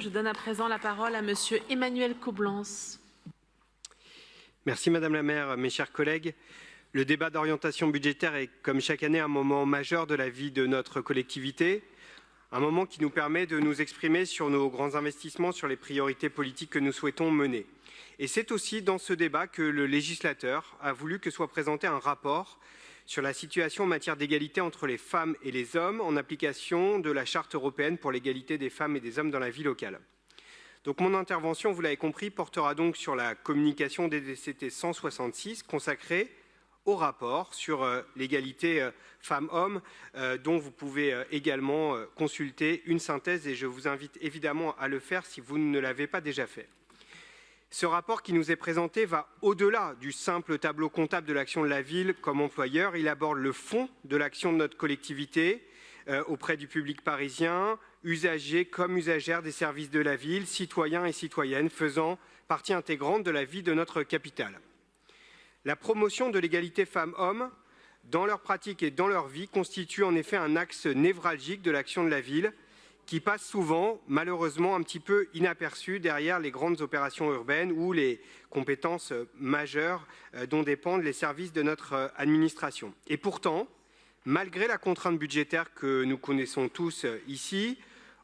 Je donne à présent la parole à Monsieur Emmanuel Coblence. Merci Madame la maire, mes chers collègues. Le débat d'orientation budgétaire est, comme chaque année, un moment majeur de la vie de notre collectivité, un moment qui nous permet de nous exprimer sur nos grands investissements, sur les priorités politiques que nous souhaitons mener. Et c'est aussi dans ce débat que le législateur a voulu que soit présenté un rapport sur la situation en matière d'égalité entre les femmes et les hommes en application de la Charte européenne pour l'égalité des femmes et des hommes dans la vie locale. Donc mon intervention, vous l'avez compris, portera donc sur la communication DDCT 166 consacrée au rapport sur l'égalité femmes-hommes dont vous pouvez également consulter une synthèse et je vous invite évidemment à le faire si vous ne l'avez pas déjà fait. Ce rapport qui nous est présenté va au-delà du simple tableau comptable de l'action de la ville comme employeur. Il aborde le fond de l'action de notre collectivité auprès du public parisien, usagers comme usagères des services de la ville, citoyens et citoyennes faisant partie intégrante de la vie de notre capitale. La promotion de l'égalité femmes-hommes dans leur pratique et dans leur vie constitue en effet un axe névralgique de l'action de la ville qui passe souvent, malheureusement, un petit peu inaperçu derrière les grandes opérations urbaines ou les compétences majeures dont dépendent les services de notre administration. Et pourtant, malgré la contrainte budgétaire que nous connaissons tous ici,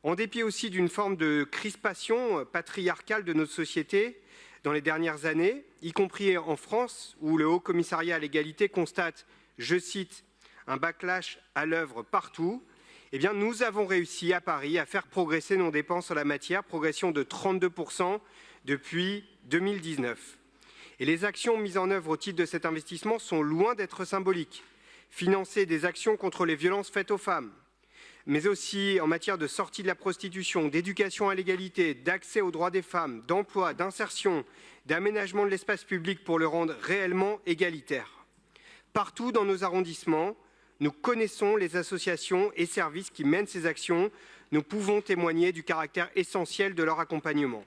en dépit aussi d'une forme de crispation patriarcale de notre société dans les dernières années, y compris en France, où le Haut Commissariat à l'égalité constate, je cite, un backlash à l'œuvre partout, eh bien, nous avons réussi à Paris à faire progresser nos dépenses en la matière, progression de 32% depuis 2019. Et les actions mises en œuvre au titre de cet investissement sont loin d'être symboliques. Financer des actions contre les violences faites aux femmes, mais aussi en matière de sortie de la prostitution, d'éducation à l'égalité, d'accès aux droits des femmes, d'emploi, d'insertion, d'aménagement de l'espace public pour le rendre réellement égalitaire. Partout dans nos arrondissements, nous connaissons les associations et services qui mènent ces actions. Nous pouvons témoigner du caractère essentiel de leur accompagnement.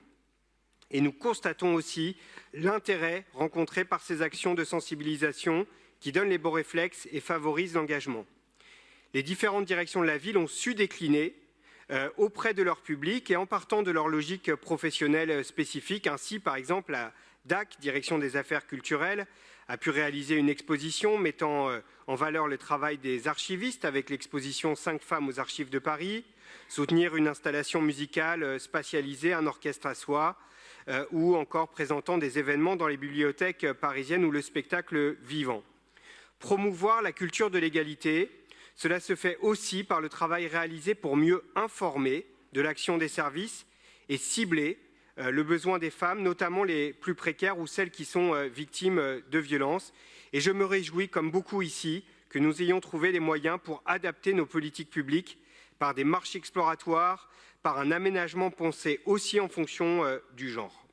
Et nous constatons aussi l'intérêt rencontré par ces actions de sensibilisation qui donnent les beaux réflexes et favorisent l'engagement. Les différentes directions de la ville ont su décliner auprès de leur public et en partant de leur logique professionnelle spécifique. Ainsi, par exemple, la DAC, Direction des Affaires culturelles, a pu réaliser une exposition mettant en valeur le travail des archivistes avec l'exposition 5 femmes aux archives de Paris, soutenir une installation musicale spatialisée, un orchestre à soi, ou encore présentant des événements dans les bibliothèques parisiennes ou le spectacle vivant. Promouvoir la culture de l'égalité, cela se fait aussi par le travail réalisé pour mieux informer de l'action des services et cibler le besoin des femmes, notamment les plus précaires ou celles qui sont victimes de violences. Et je me réjouis, comme beaucoup ici, que nous ayons trouvé les moyens pour adapter nos politiques publiques par des marches exploratoires, par un aménagement pensé aussi en fonction du genre.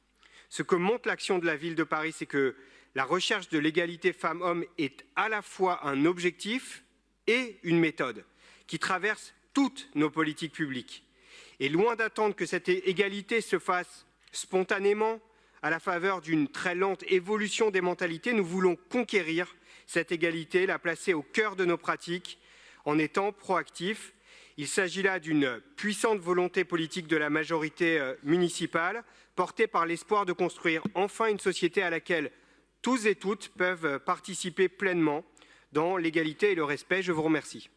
Ce que montre l'action de la ville de Paris, c'est que la recherche de l'égalité femmes-hommes est à la fois un objectif et une méthode qui traverse toutes nos politiques publiques. Et loin d'attendre que cette égalité se fasse spontanément, à la faveur d'une très lente évolution des mentalités, nous voulons conquérir cette égalité, la placer au cœur de nos pratiques en étant proactifs. Il s'agit là d'une puissante volonté politique de la majorité municipale, portée par l'espoir de construire enfin une société à laquelle tous et toutes peuvent participer pleinement dans l'égalité et le respect. Je vous remercie.